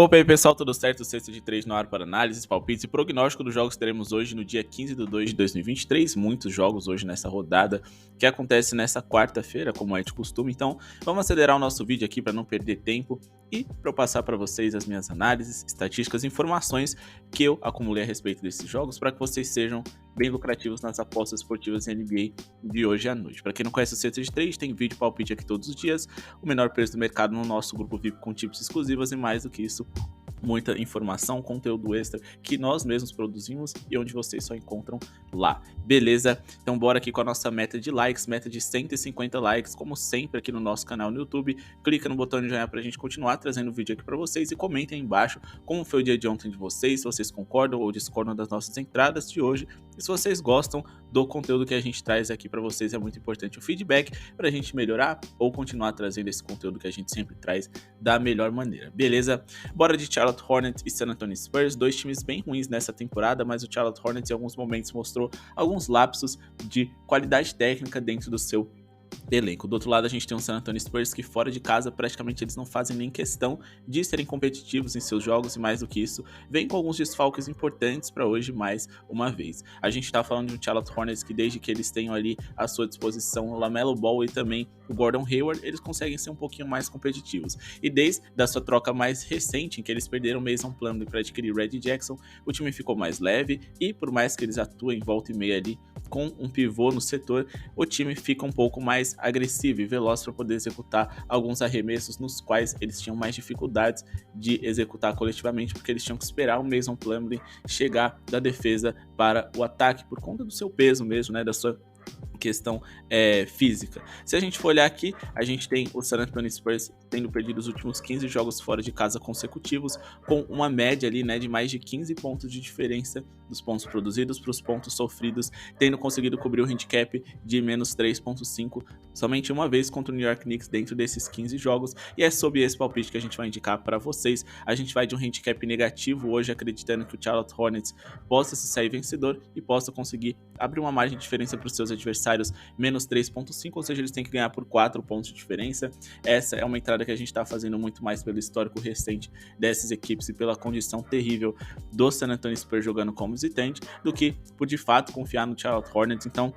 Opa, e aí pessoal, tudo certo? Sexta de 3 no ar para análises, palpites e prognóstico dos jogos que teremos hoje no dia 15/2/2023. Muitos jogos hoje nessa rodada que acontece nessa quarta-feira, como é de costume. Então, vamos acelerar o nosso vídeo aqui para não perder tempo e para eu passar para vocês as minhas análises, estatísticas e informações que eu acumulei a respeito desses jogos para que vocês sejam bem lucrativos nas apostas esportivas em NBA de hoje à noite. Para quem não conhece o Sexta de 3, tem vídeo palpite aqui todos os dias, o menor preço do mercado no nosso grupo VIP com tips exclusivas e mais do que isso, muita informação, conteúdo extra que nós mesmos produzimos e onde vocês só encontram lá, beleza? Então bora aqui com a nossa meta de likes, meta de 150 likes, como sempre aqui no nosso canal no YouTube. Clica no botão de joinha pra gente continuar trazendo vídeo aqui pra vocês e comentem aí embaixo como foi o dia de ontem de vocês, se vocês concordam ou discordam das nossas entradas de hoje e se vocês gostam do conteúdo que a gente traz aqui pra vocês. É muito importante o feedback pra gente melhorar ou continuar trazendo esse conteúdo que a gente sempre traz da melhor maneira, beleza? Bora de Charlotte Hornets e San Antonio Spurs, dois times bem ruins nessa temporada, mas o Charlotte Hornets em alguns momentos mostrou alguns lapsos de qualidade técnica dentro do seu elenco. Do outro lado a gente tem um San Antonio Spurs que fora de casa praticamente eles não fazem nem questão de serem competitivos em seus jogos e mais do que isso, vem com alguns desfalques importantes para hoje mais uma vez. A gente tá falando de um Charlotte Hornets que desde que eles tenham ali à sua disposição o LaMelo Ball e também o Gordon Hayward, eles conseguem ser um pouquinho mais competitivos. E desde a sua troca mais recente, em que eles perderam Mason Plumlee para adquirir Reggie Jackson, o time ficou mais leve e por mais que eles atuem volta e meia ali com um pivô no setor, o time fica um pouco mais agressivo e veloz para poder executar alguns arremessos nos quais eles tinham mais dificuldades de executar coletivamente, porque eles tinham que esperar o Mason Plumlee chegar da defesa para o ataque por conta do seu peso mesmo, né, da sua questão física. Se a gente for olhar aqui, a gente tem o San Antonio Spurs tendo perdido os últimos 15 jogos fora de casa consecutivos, com uma média ali, né, de mais de 15 pontos de diferença dos pontos produzidos para os pontos sofridos, tendo conseguido cobrir o handicap de menos 3.5 somente uma vez contra o New York Knicks dentro desses 15 jogos, e é sob esse palpite que a gente vai indicar para vocês. A gente vai de um handicap negativo hoje, acreditando que o Charlotte Hornets possa se sair vencedor e possa conseguir abrir uma margem de diferença para os seus adversários, menos 3.5, ou seja, eles têm que ganhar por 4 pontos de diferença. Essa é uma entrada que a gente está fazendo muito mais pelo histórico recente dessas equipes e pela condição terrível do San Antonio Spurs jogando como visitante, do que por de fato confiar no Charlotte Hornets. Então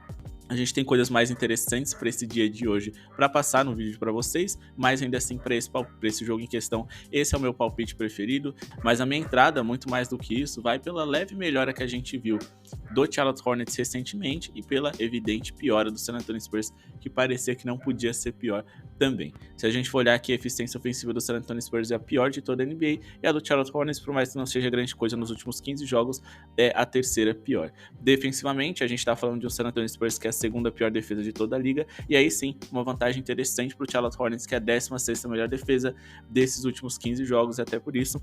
a gente tem coisas mais interessantes para esse dia de hoje para passar no vídeo para vocês, mas ainda assim para esse jogo em questão, esse é o meu palpite preferido. Mas a minha entrada, muito mais do que isso, vai pela leve melhora que a gente viu do Charlotte Hornets recentemente e pela evidente piora do San Antonio Spurs, que parecia que não podia ser pior também. Se a gente for olhar aqui, a eficiência ofensiva do San Antonio Spurs é a pior de toda a NBA e a do Charlotte Hornets, por mais que não seja grande coisa nos últimos 15 jogos, é a terceira pior. Defensivamente, a gente está falando de um San Antonio Spurs que é a segunda pior defesa de toda a liga, e aí sim, uma vantagem interessante para o Charlotte Hornets, que é a 16ª melhor defesa desses últimos 15 jogos, e até por isso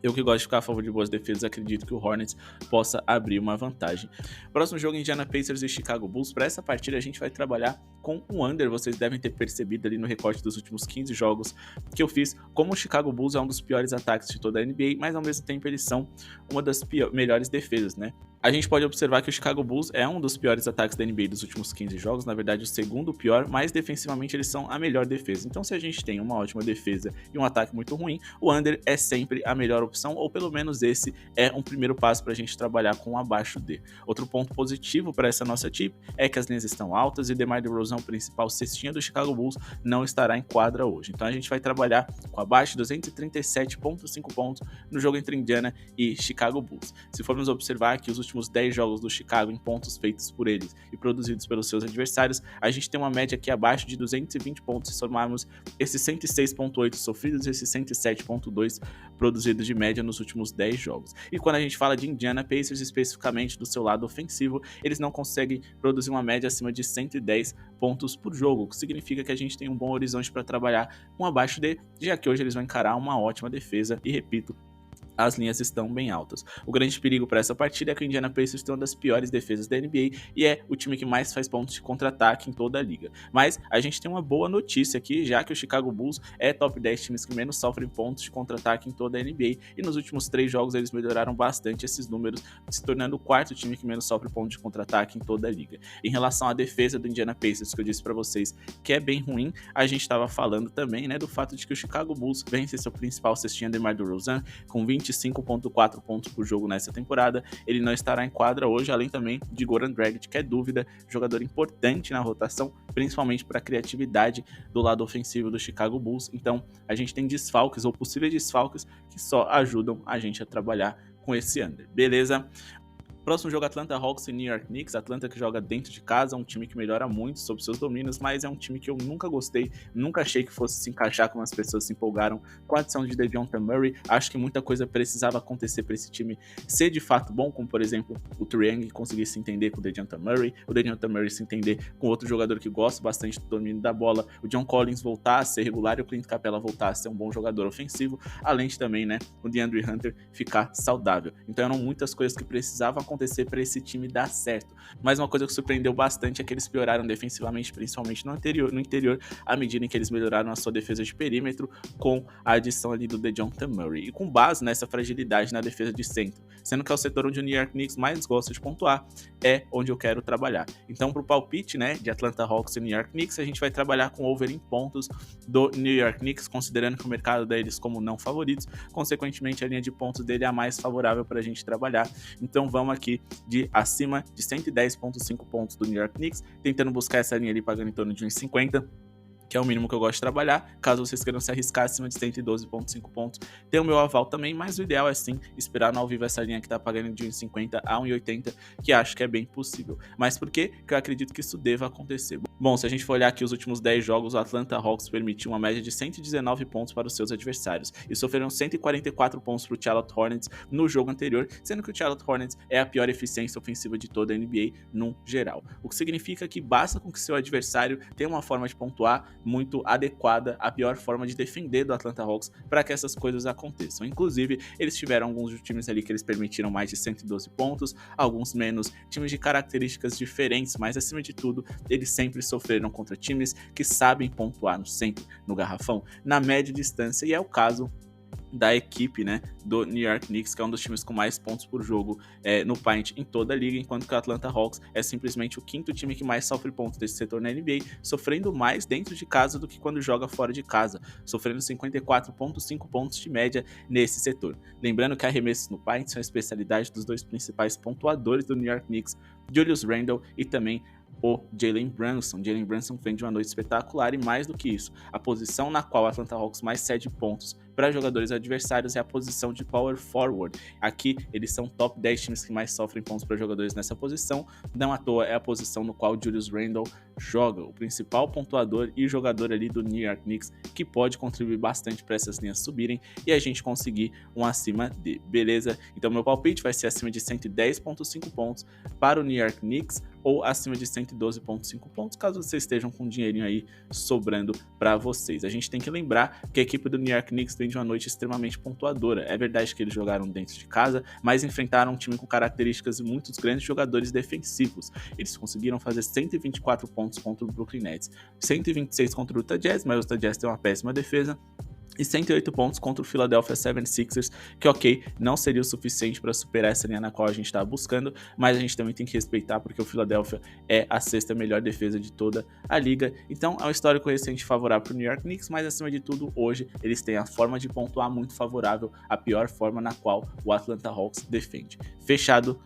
eu que gosto de ficar a favor de boas defesas, acredito que o Hornets possa abrir uma vantagem. Próximo jogo, Indiana Pacers e Chicago Bulls. Para essa partida a gente vai trabalhar com o under. Vocês devem ter percebido ali no recorte dos últimos 15 jogos que eu fiz, como o Chicago Bulls é um dos piores ataques de toda a NBA, mas ao mesmo tempo eles são uma das melhores defesas, né? A gente pode observar que o Chicago Bulls é um dos piores ataques da NBA dos últimos 15 jogos, na verdade o segundo pior, mas defensivamente eles são a melhor defesa. Então se a gente tem uma ótima defesa e um ataque muito ruim, o under é sempre a melhor opção, ou pelo menos esse é um primeiro passo para a gente trabalhar com abaixo de. Outro ponto positivo para essa nossa tip é que as linhas estão altas e DeMar DeRozan, o principal cestinha do Chicago Bulls, não estará em quadra hoje. Então a gente vai trabalhar com abaixo de 237.5 pontos no jogo entre Indiana e Chicago Bulls. Se formos observar que os últimos 10 jogos do Chicago em pontos feitos por eles e produzidos pelos seus adversários, a gente tem uma média aqui abaixo de 220 pontos se somarmos esses 106.8 sofridos e esses 107.2 produzidos de média nos últimos 10 jogos. E quando a gente fala de Indiana Pacers, especificamente do seu lado ofensivo, eles não conseguem produzir uma média acima de 110 pontos por jogo, o que significa que a gente tem um bom horizonte para trabalhar com abaixo de, já que hoje eles vão encarar uma ótima defesa e, repito, as linhas estão bem altas. O grande perigo para essa partida é que o Indiana Pacers tem uma das piores defesas da NBA e é o time que mais faz pontos de contra-ataque em toda a liga. Mas a gente tem uma boa notícia aqui, já que o Chicago Bulls é top 10 times que menos sofrem pontos de contra-ataque em toda a NBA e nos últimos 3 jogos eles melhoraram bastante esses números, se tornando o quarto time que menos sofre pontos de contra-ataque em toda a liga. Em relação à defesa do Indiana Pacers, que eu disse para vocês que é bem ruim, a gente estava falando também, né, do fato de que o Chicago Bulls vence seu principal cestinha DeMar DeRozan com 25,4 pontos por jogo nessa temporada. Ele não estará em quadra hoje, além também de Goran Dragic, que é dúvida, jogador importante na rotação, principalmente para a criatividade do lado ofensivo do Chicago Bulls. Então a gente tem desfalques ou possíveis desfalques que só ajudam a gente a trabalhar com esse under, beleza? Próximo jogo, Atlanta Hawks e New York Knicks. Atlanta que joga dentro de casa, um time que melhora muito sobre seus domínios, mas é um time que eu nunca gostei, nunca achei que fosse se encaixar como as pessoas se empolgaram com a adição de DeJounte Murray. Acho que muita coisa precisava acontecer para esse time ser de fato bom, como por exemplo o Triang conseguir se entender com o DeJounte Murray se entender com outro jogador que gosta bastante do domínio da bola, o John Collins voltar a ser regular e o Clint Capela voltar a ser um bom jogador ofensivo, além de também, né, o DeAndre Hunter ficar saudável. Então eram muitas coisas que precisavam acontecer para esse time dar certo. Mas uma coisa que surpreendeu bastante é que eles pioraram defensivamente, principalmente no interior, à medida em que eles melhoraram a sua defesa de perímetro com a adição ali do DeJounte Murray. E com base nessa fragilidade na defesa de centro, sendo que é o setor onde o New York Knicks mais gosta de pontuar, é onde eu quero trabalhar. Então, pro palpite, né, de Atlanta Hawks e New York Knicks, a gente vai trabalhar com over em pontos do New York Knicks, considerando que o mercado deles como não favoritos, consequentemente a linha de pontos dele é a mais favorável para a gente trabalhar. Então vamos aqui de acima de 110,5 pontos do New York Knicks, tentando buscar essa linha ali pagando em torno de 1,50, que é o mínimo que eu gosto de trabalhar. Caso vocês queiram se arriscar acima de 112,5 pontos, tem o meu aval também, mas o ideal é sim esperar no ao vivo essa linha que tá pagando de 1,50 a 1,80, que acho que é bem possível. Mas por que eu acredito que isso deva acontecer? Bom, se a gente for olhar aqui os últimos 10 jogos, o Atlanta Hawks permitiu uma média de 119 pontos para os seus adversários e sofreram 144 pontos para o Charlotte Hornets no jogo anterior, sendo que o Charlotte Hornets é a pior eficiência ofensiva de toda a NBA no geral. O que significa que basta com que seu adversário tenha uma forma de pontuar muito adequada, a pior forma de defender do Atlanta Hawks para que essas coisas aconteçam. Inclusive, eles tiveram alguns times ali que eles permitiram mais de 112 pontos, alguns menos, times de características diferentes, mas acima de tudo, eles sempre sofreram contra times que sabem pontuar no centro, no garrafão, na média distância, e é o caso da equipe, né, do New York Knicks, que é um dos times com mais pontos por jogo no paint em toda a liga, enquanto que o Atlanta Hawks é simplesmente o quinto time que mais sofre pontos desse setor na NBA, sofrendo mais dentro de casa do que quando joga fora de casa, sofrendo 54,5 pontos de média nesse setor. Lembrando que arremessos no paint são a especialidade dos dois principais pontuadores do New York Knicks, Julius Randle e também o Jalen Brunson. Jalen Brunson vem de uma noite espetacular e mais do que isso, a posição na qual o Atlanta Hawks mais cede pontos para jogadores adversários é a posição de power forward. Aqui eles são top 10 times que mais sofrem pontos para jogadores nessa posição, não à toa é a posição no qual Julius Randle joga, o principal pontuador e jogador ali do New York Knicks, que pode contribuir bastante para essas linhas subirem e a gente conseguir um acima de, beleza? Então meu palpite vai ser acima de 110,5 pontos para o New York Knicks ou acima de 112,5 pontos, caso vocês estejam com um dinheirinho aí sobrando para vocês. A gente tem que lembrar que a equipe do New York Knicks vem de uma noite extremamente pontuadora. É verdade que eles jogaram dentro de casa, mas enfrentaram um time com características de muitos grandes jogadores defensivos. Eles conseguiram fazer 124 pontos contra o Brooklyn Nets, 126 contra o Utah Jazz, mas o Utah Jazz tem uma péssima defesa, e 108 pontos contra o Philadelphia 76ers, que ok, não seria o suficiente para superar essa linha na qual a gente estava buscando, mas a gente também tem que respeitar porque o Philadelphia é a sexta melhor defesa de toda a liga, então é um histórico recente favorável para o New York Knicks, mas acima de tudo, hoje eles têm a forma de pontuar muito favorável, a pior forma na qual o Atlanta Hawks defende. Fechado.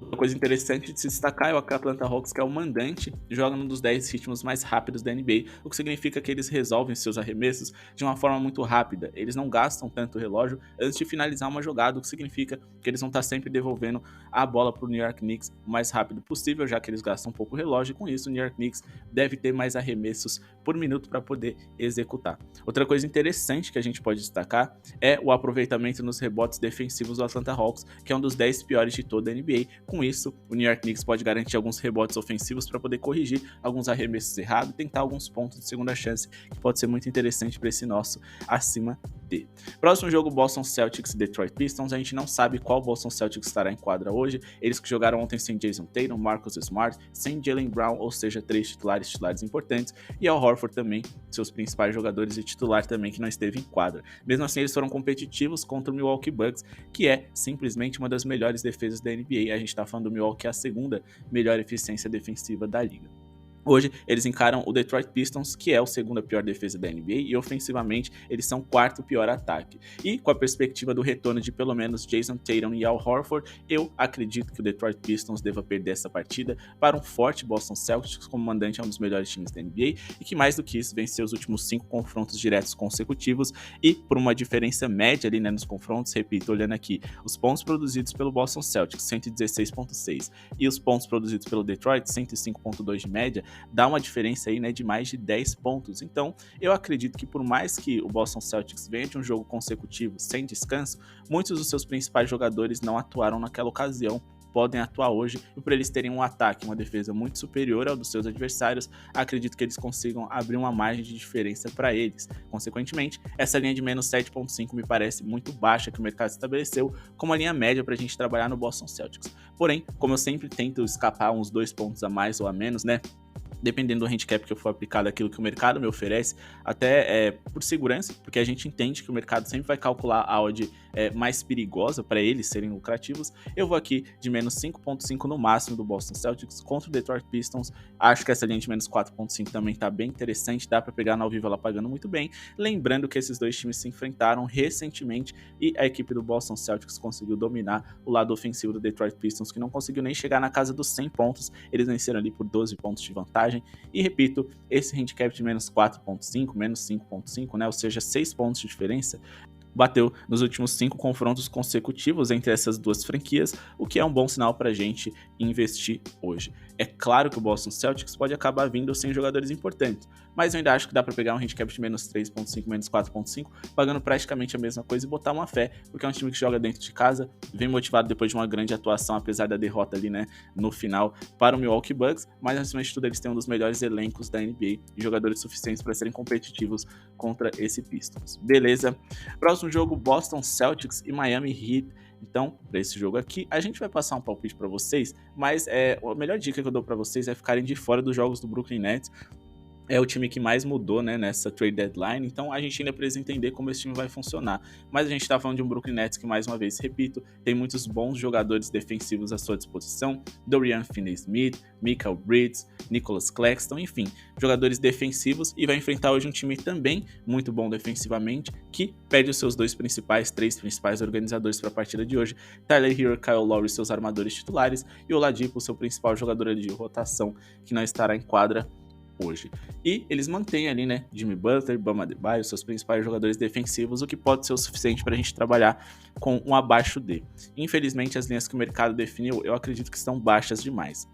Uma coisa interessante de se destacar é o Atlanta Hawks, que é o mandante, joga num dos 10 ritmos mais rápidos da NBA, o que significa que eles resolvem seus arremessos de uma forma muito rápida. Eles não gastam tanto o relógio antes de finalizar uma jogada, o que significa que eles vão estar sempre devolvendo a bola para o New York Knicks o mais rápido possível, já que eles gastam um pouco o relógio, e com isso o New York Knicks deve ter mais arremessos por minuto para poder executar. Outra coisa interessante que a gente pode destacar é o aproveitamento nos rebotes defensivos do Atlanta Hawks, que é um dos 10 piores de toda a NBA. Com isso, o New York Knicks pode garantir alguns rebotes ofensivos para poder corrigir alguns arremessos errados e tentar alguns pontos de segunda chance, que pode ser muito interessante para esse nosso acima D. Próximo jogo, Boston Celtics e Detroit Pistons. A gente não sabe qual Boston Celtics estará em quadra hoje. Eles que jogaram ontem sem Jason Tatum, Marcus Smart, sem Jaylen Brown, ou seja, 3 titulares importantes, e Al Horford também, seus principais jogadores e titular também, que não esteve em quadra. Mesmo assim, eles foram competitivos contra o Milwaukee Bucks, que é simplesmente uma das melhores defesas da NBA. A gente tá falando do Milwaukee, a segunda melhor eficiência defensiva da liga. Hoje, eles encaram o Detroit Pistons, que é a segunda pior defesa da NBA, e ofensivamente, eles são o quarto pior ataque. E com a perspectiva do retorno de pelo menos Jason Tatum e Al Horford, eu acredito que o Detroit Pistons deva perder essa partida para um forte Boston Celtics, como mandante é um dos melhores times da NBA, e que mais do que isso, venceu os últimos 5 confrontos diretos consecutivos, e por uma diferença média ali, né, nos confrontos, repito, olhando aqui, os pontos produzidos pelo Boston Celtics, 116.6, e os pontos produzidos pelo Detroit, 105.2 de média, dá uma diferença aí, né, de mais de 10 pontos. Então, eu acredito que por mais que o Boston Celtics venha de um jogo consecutivo sem descanso, muitos dos seus principais jogadores não atuaram naquela ocasião, podem atuar hoje, e por eles terem um ataque, uma defesa muito superior ao dos seus adversários, acredito que eles consigam abrir uma margem de diferença para eles. Consequentemente, essa linha de menos 7.5 me parece muito baixa que o mercado estabeleceu como a linha média para a gente trabalhar no Boston Celtics. Porém, como eu sempre tento escapar uns 2 pontos a mais ou a menos, né, dependendo do handicap que eu for aplicado, aquilo que o mercado me oferece, até por segurança, porque a gente entende que o mercado sempre vai calcular a odd mais perigosa para eles serem lucrativos, eu vou aqui de menos 5.5 no máximo do Boston Celtics contra o Detroit Pistons. Acho que essa linha de menos 4.5 também tá bem interessante, dá para pegar no ao vivo ela pagando muito bem, lembrando que esses dois times se enfrentaram recentemente e a equipe do Boston Celtics conseguiu dominar o lado ofensivo do Detroit Pistons, que não conseguiu nem chegar na casa dos 100 pontos, eles venceram ali por 12 pontos de vantagem. E repito, esse handicap de menos 4.5, menos 5.5, né, ou seja, 6 pontos de diferença, bateu nos últimos 5 confrontos consecutivos entre essas duas franquias, o que é um bom sinal para a gente investir hoje. É claro que o Boston Celtics pode acabar vindo sem jogadores importantes, mas eu ainda acho que dá para pegar um handicap de menos 3.5, menos 4.5, pagando praticamente a mesma coisa e botar uma fé, porque é um time que joga dentro de casa, vem motivado depois de uma grande atuação, apesar da derrota ali, né, no final para o Milwaukee Bucks, mas acima de tudo eles têm um dos melhores elencos da NBA e jogadores suficientes para serem competitivos contra esse Pistons. Beleza? Próximo jogo, Boston Celtics e Miami Heat. Então, para esse jogo aqui, a gente vai passar um palpite para vocês, mas a melhor dica que eu dou para vocês é ficarem de fora dos jogos do Brooklyn Nets. É o time que mais mudou, né, nessa trade deadline, então a gente ainda precisa entender como esse time vai funcionar. Mas a gente tá falando de um Brooklyn Nets que, mais uma vez, repito, tem muitos bons jogadores defensivos à sua disposição. Dorian Finney-Smith, Mikal Bridges, Nicholas Claxton, enfim, jogadores defensivos, e vai enfrentar hoje um time também muito bom defensivamente, que perde os seus três principais organizadores para a partida de hoje. Tyler Herro, Kyle Lowry, seus armadores titulares, e Oladipo, seu principal jogador de rotação, que não estará em quadra hoje. E eles mantêm ali, né, Jimmy Butler, Bam Adebayo, seus principais jogadores defensivos, o que pode ser o suficiente para a gente trabalhar com um abaixo D. Infelizmente, as linhas que o mercado definiu, eu acredito que estão baixas demais.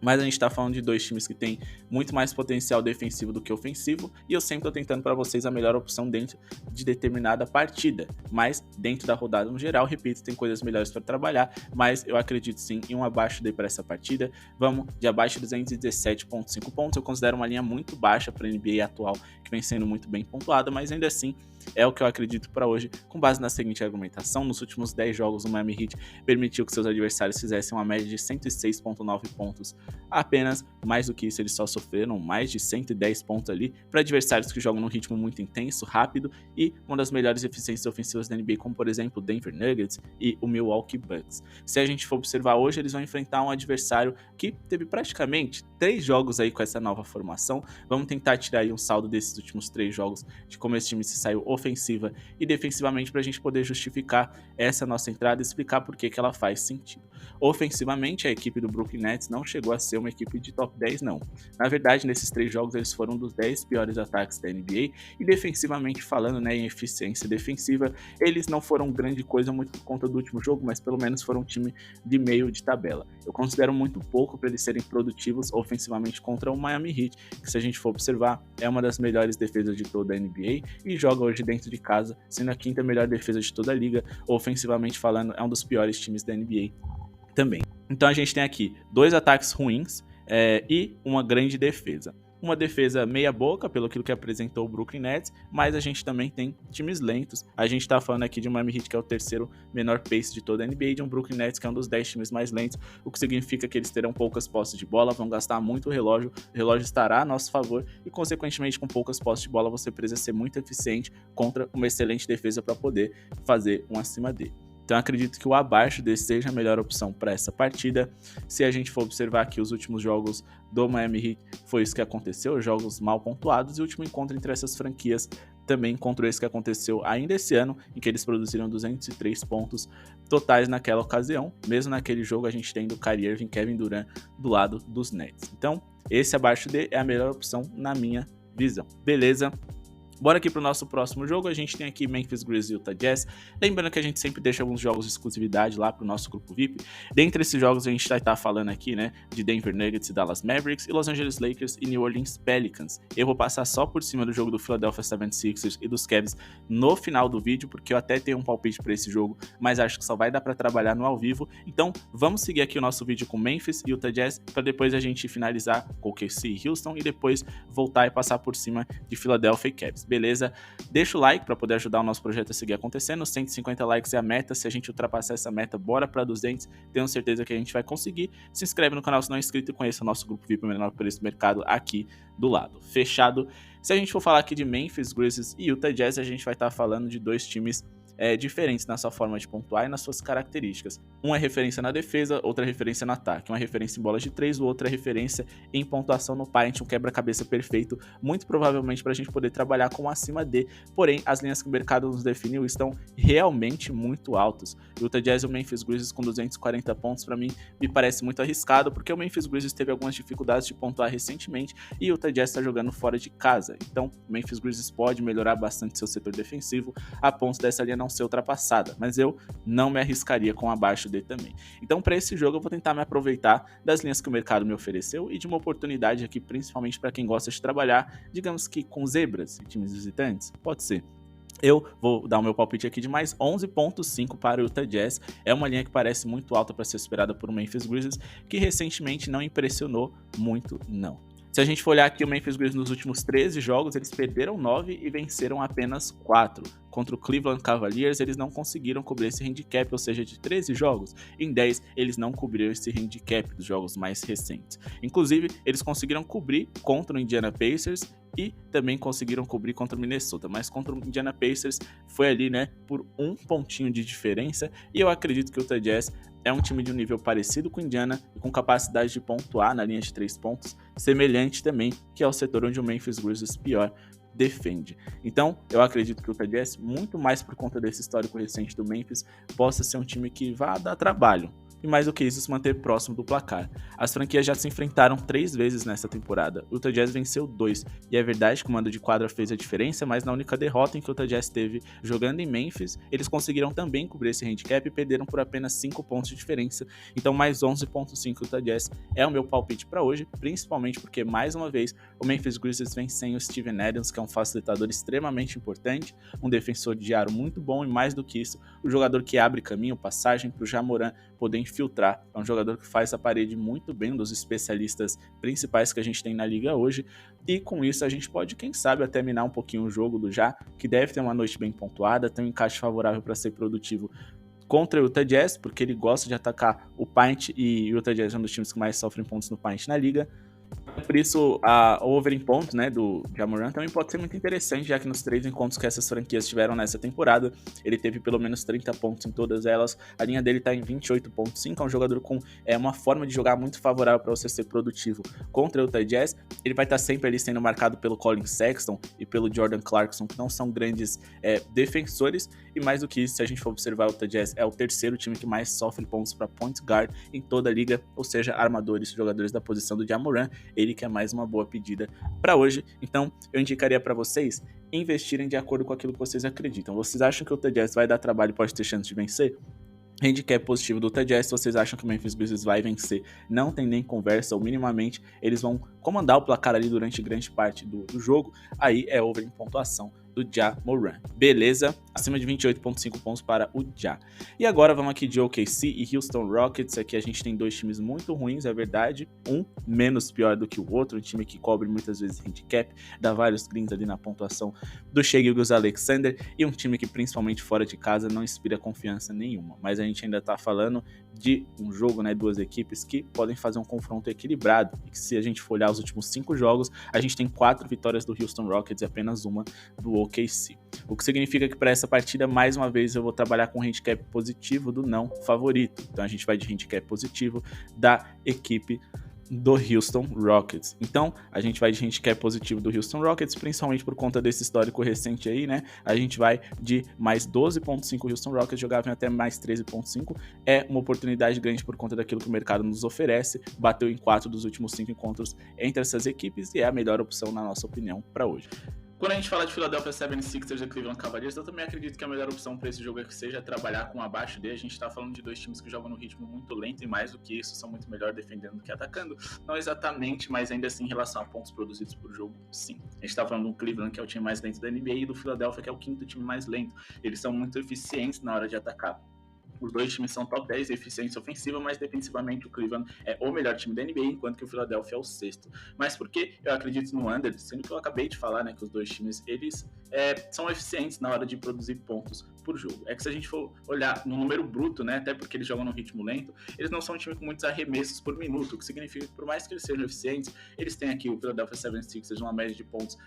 Mas a gente tá falando de dois times que têm muito mais potencial defensivo do que ofensivo, e eu sempre tô tentando para vocês a melhor opção dentro de determinada partida, mas dentro da rodada no geral, repito, tem coisas melhores para trabalhar, mas eu acredito sim em um abaixo D para essa partida. Vamos de abaixo de 217.5 pontos, eu considero uma linha muito baixa para a NBA atual, que vem sendo muito bem pontuada, mas ainda assim é o que eu acredito para hoje, com base na seguinte argumentação: nos últimos 10 jogos o Miami Heat permitiu que seus adversários fizessem uma média de 106.9 pontos apenas. Mais do que isso, eles só sofreram mais de 110 pontos ali para adversários que jogam num ritmo muito intenso, rápido, e uma das melhores eficiências ofensivas da NBA, como por exemplo o Denver Nuggets e o Milwaukee Bucks. Se a gente for observar hoje, eles vão enfrentar um adversário que teve praticamente 3 jogos aí com essa nova formação. Vamos tentar tirar aí um saldo desses últimos 3 jogos, de como esse time se saiu ofensiva e defensivamente, para a gente poder justificar essa nossa entrada e explicar por que ela faz sentido. Ofensivamente, a equipe do Brooklyn Nets não chegou a ser uma equipe de top 10, não. Na verdade, nesses 3 jogos, eles foram um dos 10 piores ataques da NBA, e defensivamente falando, né, em eficiência defensiva, eles não foram grande coisa muito por conta do último jogo, mas pelo menos foram um time de meio de tabela. Eu considero muito pouco para eles serem produtivos ofensivamente contra o Miami Heat, que, se a gente for observar, é uma das melhores defesas de toda a NBA e joga hoje dentro de casa, sendo a 5ª melhor defesa de toda a liga. Ofensivamente falando, é um dos piores times da NBA também. Então a gente tem aqui 2 ataques ruins e uma grande defesa. uma defesa meia boca, pelo que apresentou o Brooklyn Nets, mas a gente também tem times lentos. A gente tá falando aqui de um Miami Heat que é o terceiro menor pace de toda a NBA, de um Brooklyn Nets que é um dos 10 times mais lentos, o que significa que eles terão poucas posses de bola, vão gastar muito o relógio estará a nosso favor e, consequentemente, com poucas posses de bola, você precisa ser muito eficiente contra uma excelente defesa para poder fazer um acima dele. Então acredito que o abaixo desse seja a melhor opção para essa partida. Se a gente for observar aqui os últimos jogos do Miami Heat, foi isso que aconteceu, jogos mal pontuados, e o último encontro entre essas franquias também encontrou esse que aconteceu ainda esse ano, em que eles produziram 203 pontos totais naquela ocasião. Mesmo naquele jogo a gente tem do Kyrie Irving, Kevin Durant do lado dos Nets. Então esse abaixo D é a melhor opção na minha visão. Beleza? Bora aqui pro nosso próximo jogo, a gente tem aqui Memphis Grizzlies e Utah Jazz. Lembrando que a gente sempre deixa alguns jogos de exclusividade lá pro nosso grupo VIP. Dentre esses jogos a gente vai estar falando aqui, né, de Denver Nuggets e Dallas Mavericks, e Los Angeles Lakers e New Orleans Pelicans. Eu vou passar só por cima do jogo do Philadelphia 76ers e dos Cavs no final do vídeo, porque eu até tenho um palpite para esse jogo, mas acho que só vai dar para trabalhar no ao vivo. Então vamos seguir aqui o nosso vídeo com Memphis e Utah Jazz, para depois a gente finalizar com OKC e Houston, e depois voltar e passar por cima de Philadelphia e Cavs. Beleza? Deixa o like para poder ajudar o nosso projeto a seguir acontecendo. 150 likes é a meta. Se a gente ultrapassar essa meta, bora para 200. Tenho certeza que a gente vai conseguir. Se inscreve no canal se não é inscrito e conheça o nosso grupo VIP menor preço do mercado aqui do lado. Fechado? Se a gente for falar aqui de Memphis Grizzlies e Utah Jazz, a gente vai estar falando de dois times diferentes na sua forma de pontuar e nas suas características. Uma é referência na defesa, outra é referência no ataque. Uma é referência em bolas de 3, o outro é referência em pontuação no paint, um quebra-cabeça perfeito, muito provavelmente para a gente poder trabalhar com acima de. Porém, as linhas que o mercado nos definiu estão realmente muito altas. O Utah Jazz e o Memphis Grizzlies com 240 pontos, para mim, me parece muito arriscado, porque o Memphis Grizzlies teve algumas dificuldades de pontuar recentemente e o Utah Jazz está jogando fora de casa. Então, o Memphis Grizzlies pode melhorar bastante seu setor defensivo a ponto dessa linha não ser ultrapassada, mas eu não me arriscaria com abaixo de também. Então, para esse jogo, eu vou tentar me aproveitar das linhas que o mercado me ofereceu e de uma oportunidade aqui, principalmente para quem gosta de trabalhar, digamos que com zebras e times visitantes, pode ser. Eu vou dar o meu palpite aqui de mais 11.5 para o Utah Jazz. É uma linha que parece muito alta para ser superada por um Memphis Grizzlies, que recentemente não impressionou muito, não. Se a gente for olhar aqui o Memphis Grizzlies nos últimos 13 jogos, eles perderam 9 e venceram apenas 4. Contra o Cleveland Cavaliers, eles não conseguiram cobrir esse handicap, ou seja, de 13 jogos, em 10 eles não cobriram esse handicap dos jogos mais recentes. Inclusive, eles conseguiram cobrir contra o Indiana Pacers e também conseguiram cobrir contra o Minnesota, mas contra o Indiana Pacers foi ali, né, por um pontinho de diferença, e eu acredito que o Utah Jazz é um time de um nível parecido com o Indiana e com capacidade de pontuar na linha de 3 pontos, semelhante também que é o setor onde o Memphis Grizzlies pior defende. Então, eu acredito que o Utah Jazz, muito mais por conta desse histórico recente do Memphis, possa ser um time que vá dar trabalho. E mais do que isso, se manter próximo do placar. As franquias já se enfrentaram 3 vezes nessa temporada. O Utah Jazz venceu 2. E é verdade que o mando de quadra fez a diferença, mas na única derrota em que o Utah Jazz teve jogando em Memphis, eles conseguiram também cobrir esse handicap e perderam por apenas 5 pontos de diferença. Então, mais 11.5 Utah Jazz é o meu palpite para hoje, principalmente porque, mais uma vez, o Memphis Grizzlies vem sem o Steven Adams, que é um facilitador extremamente importante, um defensor de aro muito bom e, mais do que isso, o jogador que abre caminho, passagem para o Ja Morant poder infiltrar. É um jogador que faz a parede muito bem, um dos especialistas principais que a gente tem na liga hoje, e com isso a gente pode, quem sabe, até minar um pouquinho o jogo do Ja, que deve ter uma noite bem pontuada, tem um encaixe favorável para ser produtivo contra o Utah Jazz, porque ele gosta de atacar o paint, e o Utah Jazz é um dos times que mais sofrem pontos no paint na liga. Por isso, o over em pontos, né, do Ja Morant também pode ser muito interessante, já que nos 3 encontros que essas franquias tiveram nessa temporada, ele teve pelo menos 30 pontos em todas elas. A linha dele tá em 28.5, é um jogador com uma forma de jogar muito favorável para você ser produtivo contra o Utah Jazz. Ele vai estar sempre ali sendo marcado pelo Collin Sexton e pelo Jordan Clarkson, que não são grandes defensores, e mais do que isso, se a gente for observar, o Utah Jazz é o terceiro time que mais sofre pontos para point guard em toda a liga, ou seja, armadores, jogadores da posição do Ja Morant. Ele que é mais uma boa pedida para hoje. Então, eu indicaria para vocês investirem de acordo com aquilo que vocês acreditam. Vocês acham que o Utah Jazz vai dar trabalho e pode ter chance de vencer? Handicap positivo do Utah Jazz, se vocês acham que o Memphis Grizzlies vai vencer, não tem nem conversa, ou minimamente eles vão comandar o placar ali durante grande parte do jogo, aí é over em pontuação do Ja Morant. Beleza? Acima de 28,5 pontos para o Ja. E agora vamos aqui de OKC e Houston Rockets. Aqui a gente tem dois times muito ruins, é verdade. Um menos pior do que o outro, um time que cobre muitas vezes handicap, dá vários greens ali na pontuação do Shai Gilgeous-Alexander, e um time que principalmente fora de casa não inspira confiança nenhuma. Mas a gente ainda tá falando de um jogo, né, duas equipes que podem fazer um confronto equilibrado, e que se a gente for olhar os últimos 5 jogos, a gente tem 4 vitórias do Houston Rockets e apenas uma do OKC. O que significa que para essa partida, mais uma vez, eu vou trabalhar com handicap positivo do não favorito. Então a gente vai de handicap positivo da equipe do Houston Rockets. Então, a gente vai de handicap positivo do Houston Rockets, principalmente por conta desse histórico recente aí, né? A gente vai de mais 12,5 Houston Rockets, jogavam até mais 13,5. É uma oportunidade grande por conta daquilo que o mercado nos oferece. Bateu em 4 dos últimos 5 encontros entre essas equipes e é a melhor opção, na nossa opinião, para hoje. Quando a gente fala de Philadelphia 76ers e Cleveland Cavaliers, eu também acredito que a melhor opção para esse jogo é que seja trabalhar com abaixo dele. A gente está falando de dois times que jogam no ritmo muito lento e mais do que isso, são muito melhor defendendo do que atacando. Não exatamente, mas ainda assim em relação a pontos produzidos por jogo, sim. A gente está falando do Cleveland, que é o time mais lento da NBA, e do Philadelphia, que é o quinto time mais lento. Eles são muito eficientes na hora de atacar. Os dois times são top 10 de eficiência ofensiva, mas defensivamente o Cleveland é o melhor time da NBA, enquanto que o Philadelphia é o sexto. Mas por que eu acredito no under? Sendo que eu acabei de falar, né, que os dois times, eles são eficientes na hora de produzir pontos por jogo. É que se a gente for olhar no número bruto, né, até porque eles jogam no ritmo lento, eles não são um time com muitos arremessos por minuto, o que significa que por mais que eles sejam eficientes, eles têm aqui o Philadelphia 76ers uma média de pontos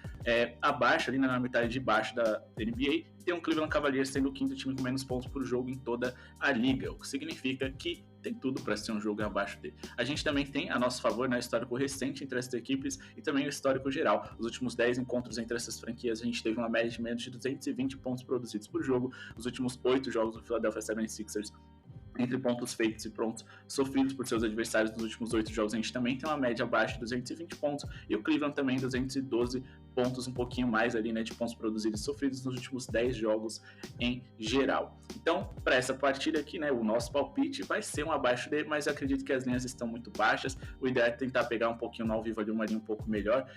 abaixo, ali na metade de baixo da NBA, e tem um Cleveland Cavaliers sendo o quinto time com menos pontos por jogo em toda a liga, o que significa que tem tudo para ser um jogo abaixo dele. A gente também tem a nosso favor, né, histórico recente entre essas equipes e também o histórico geral. Os últimos 10 encontros entre essas franquias, a gente teve uma média de menos de 220 pontos produzidos por jogo. Os últimos 8 jogos do Philadelphia 76ers, entre pontos feitos e pontos sofridos por seus adversários nos últimos 8 jogos, a gente também tem uma média abaixo de 220 pontos, e o Cleveland também 212 pontos, um pouquinho mais ali, né, de pontos produzidos e sofridos nos últimos 10 jogos em geral. Então, para essa partida aqui, né, o nosso palpite vai ser um abaixo dele, mas eu acredito que as linhas estão muito baixas. O ideal é tentar pegar um pouquinho no ao vivo ali, uma linha um pouco melhor,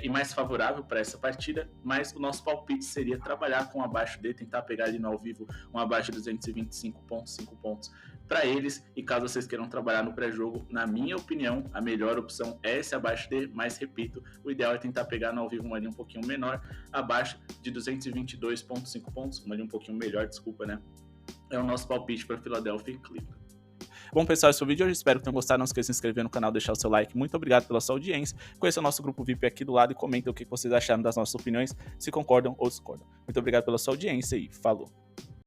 e mais favorável para essa partida, mas o nosso palpite seria trabalhar com abaixo dele, tentar pegar ali no ao vivo um abaixo de 225,5 pontos para eles, e caso vocês queiram trabalhar no pré-jogo, na minha opinião, a melhor opção é esse abaixo dele, mas repito, o ideal é tentar pegar no ao vivo uma linha um pouquinho menor, abaixo de 222,5 pontos, uma linha um pouquinho melhor, desculpa, né? É o nosso palpite para Philadelphia e Cleveland. Bom, pessoal, esse foi o vídeo de hoje. Espero que tenham gostado. Não esqueça de se inscrever no canal, deixar o seu like. Muito obrigado pela sua audiência. Conheça o nosso grupo VIP aqui do lado e comentem o que vocês acharam das nossas opiniões, se concordam ou discordam. Muito obrigado pela sua audiência e falou!